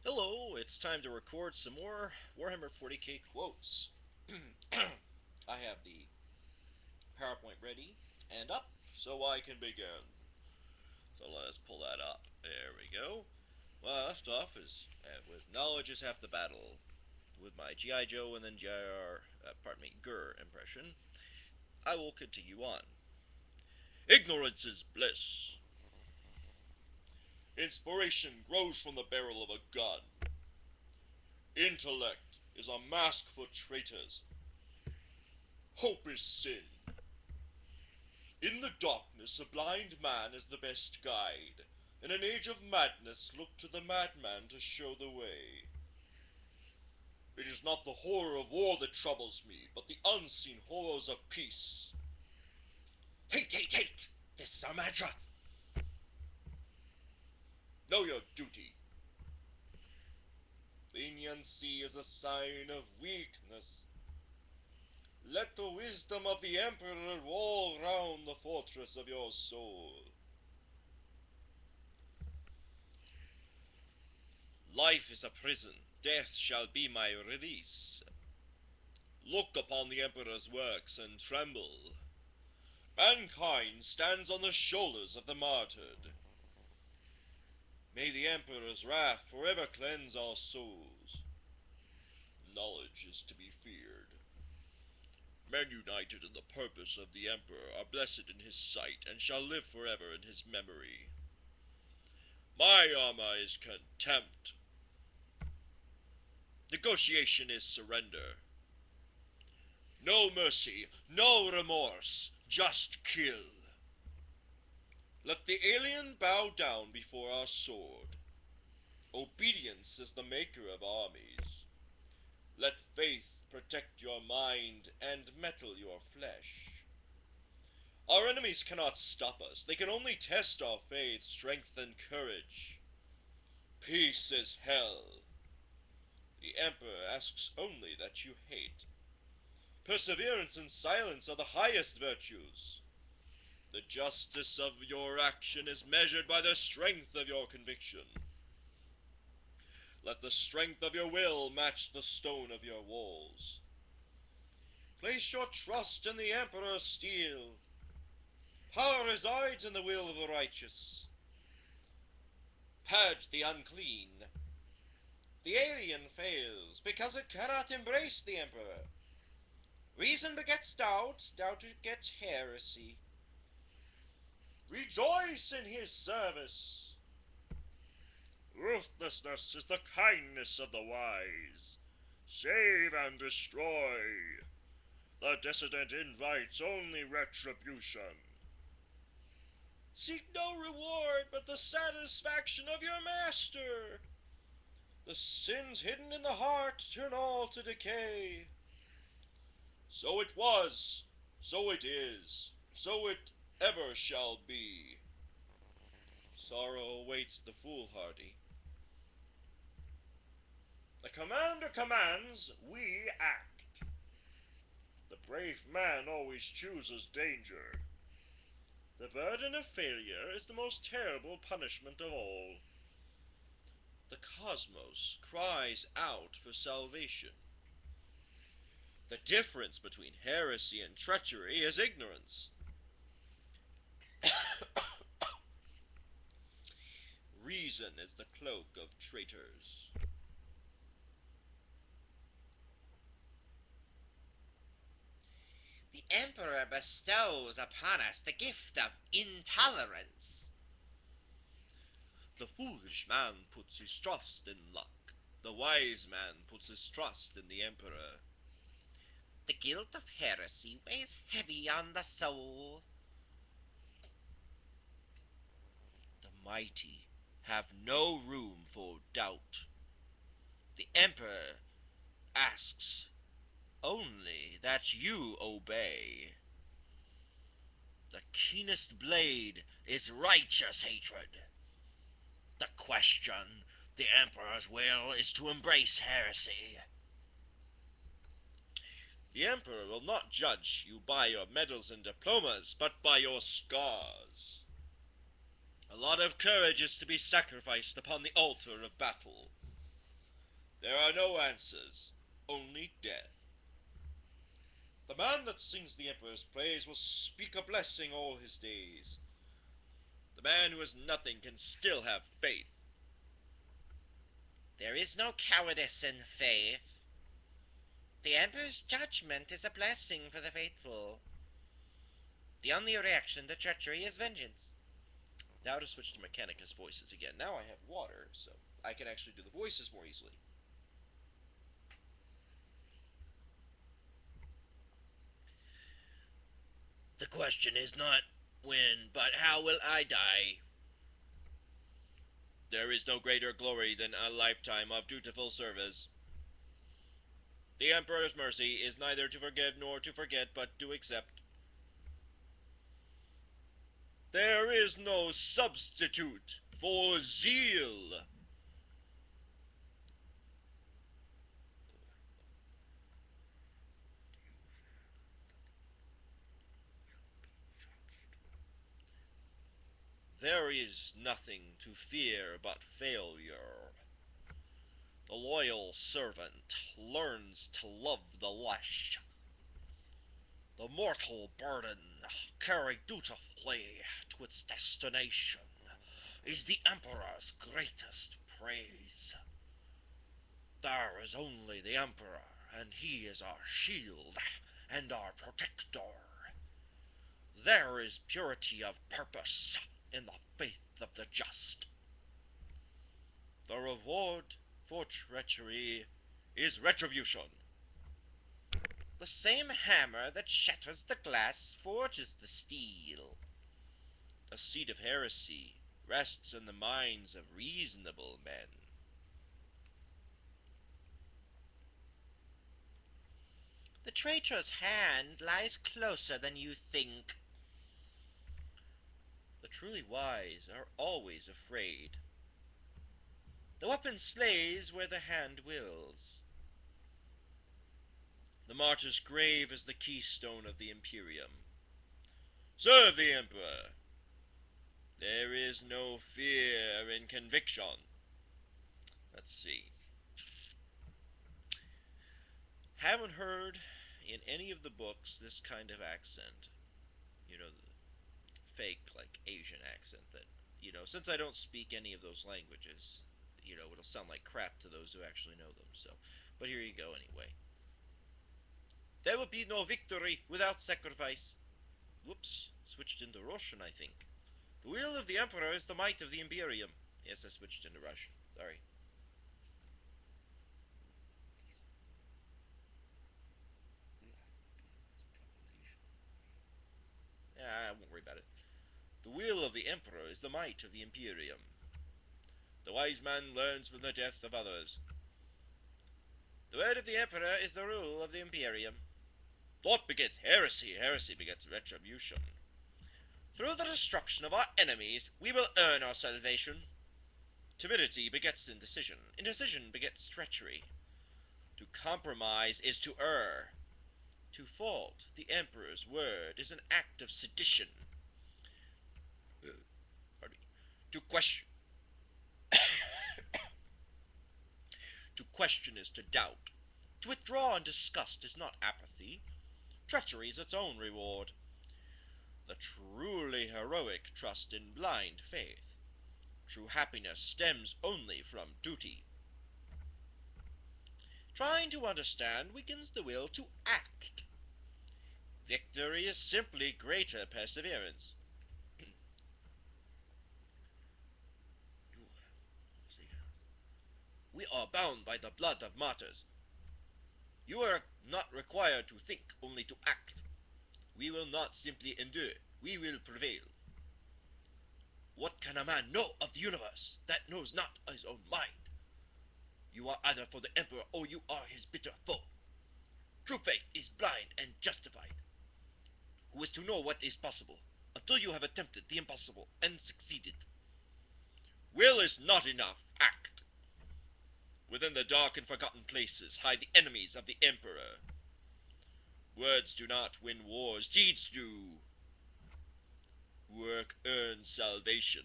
Hello, it's time to record some more Warhammer 40k quotes. I have the PowerPoint ready and up so I can begin. So let us pull that up. There we go. Well, I left off is with knowledge is half the battle, with my G.I. Joe and then Gur impression. I will continue on. Ignorance is bliss. Inspiration grows from the barrel of a gun. Intellect is a mask for traitors. Hope is sin. In the darkness, a blind man is the best guide. In an age of madness, look to the madman to show the way. It is not the horror of war that troubles me, but the unseen horrors of peace. Hate, hate, hate! This is our mantra. Know your duty. Leniency is a sign of weakness. Let the wisdom of the Emperor roll round the fortress of your soul. Life is a prison, death shall be my release. Look upon the Emperor's works and tremble. Mankind stands on the shoulders of the martyred. May the Emperor's wrath forever cleanse our souls. Knowledge is to be feared. Men united in the purpose of the Emperor are blessed in his sight and shall live forever in his memory. My armor is contempt. Negotiation is surrender. No mercy, no remorse, just kill. Let the alien bow down before our sword. Obedience is the maker of armies. Let faith protect your mind and mettle your flesh. Our enemies cannot stop us. They can only test our faith, strength, and courage. Peace is hell. The Emperor asks only that you hate. Perseverance and silence are the highest virtues. The justice of your action is measured by the strength of your conviction. Let the strength of your will match the stone of your walls. Place your trust in the Emperor's steel. Power resides in the will of the righteous. Purge the unclean. The alien fails because it cannot embrace the Emperor. Reason begets doubt, doubt begets heresy. Rejoice in his service. Ruthlessness is the kindness of the wise. Save and destroy. The dissident invites only retribution. Seek no reward but the satisfaction of your master. The sins hidden in the heart turn all to decay. So it was, so it is, so it ever shall be. Sorrow awaits the foolhardy. The commander commands, we act. The brave man always chooses danger. The burden of failure is the most terrible punishment of all. The cosmos cries out for salvation. The difference between heresy and treachery is ignorance. Reason is the cloak of traitors. The Emperor bestows upon us the gift of intolerance. The foolish man puts his trust in luck. The wise man puts his trust in the Emperor. The guilt of heresy weighs heavy on the soul. The mighty have no room for doubt. The Emperor asks only that you obey. The keenest blade is righteous hatred. The question, the Emperor's will, is to embrace heresy. The Emperor will not judge you by your medals and diplomas, but by your scars. A lot of courage is to be sacrificed upon the altar of battle. There are no answers, only death. The man that sings the Emperor's praise will speak a blessing all his days. The man who has nothing can still have faith. There is no cowardice in faith. The Emperor's judgment is a blessing for the faithful. The only reaction to treachery is vengeance. Now to switch to Mechanicus voices again. Now I have water, so I can actually do the voices more easily. The question is not when, but how will I die? There is no greater glory than a lifetime of dutiful service. The Emperor's mercy is neither to forgive nor to forget, but to accept. There is no substitute for zeal. There is nothing to fear but failure. The loyal servant learns to love the lash. The mortal burden carried dutifully to its destination is the Emperor's greatest praise. There is only the Emperor, and he is our shield and our protector. There is purity of purpose in the faith of the just. The reward for treachery is retribution. The same hammer that shatters the glass forges the steel. The seat of heresy rests in the minds of reasonable men. The traitor's hand lies closer than you think. The truly wise are always afraid. The weapon slays where the hand wills. The martyr's grave is the keystone of the Imperium. Serve the Emperor. There is no fear in conviction. Let's see. Haven't heard in any of the books this kind of accent. You know, the fake, like, Asian accent that, you know, since I don't speak any of those languages, you know, it'll sound like crap to those who actually know them, so. But here you go anyway. There will be no victory without sacrifice. Whoops, switched into Russian, I think. The will of the Emperor is the might of the Imperium. Yes, I switched into Russian. Sorry. Yeah, I won't worry about it. The will of the Emperor is the might of the Imperium. The wise man learns from the deaths of others. The word of the Emperor is the rule of the Imperium. Thought begets heresy, heresy begets retribution. Through the destruction of our enemies, we will earn our salvation. Timidity begets indecision. Indecision begets treachery. To compromise is to err. To fault the Emperor's word is an act of sedition. To question... To question is to doubt. To withdraw in disgust is not apathy. Treachery is its own reward. The truly heroic trust in blind faith. True happiness stems only from duty. Trying to understand weakens the will to act. Victory is simply greater perseverance. We are bound by the blood of martyrs. You are not required to think, only to act. We will not simply endure, we will prevail. What can a man know of the universe that knows not his own mind? You are either for the Emperor or you are his bitter foe. True faith is blind and justified. Who is to know what is possible until you have attempted the impossible and succeeded? Will is not enough, act. Within the dark and forgotten places hide the enemies of the Emperor. Words do not win wars, deeds do. Work earns salvation.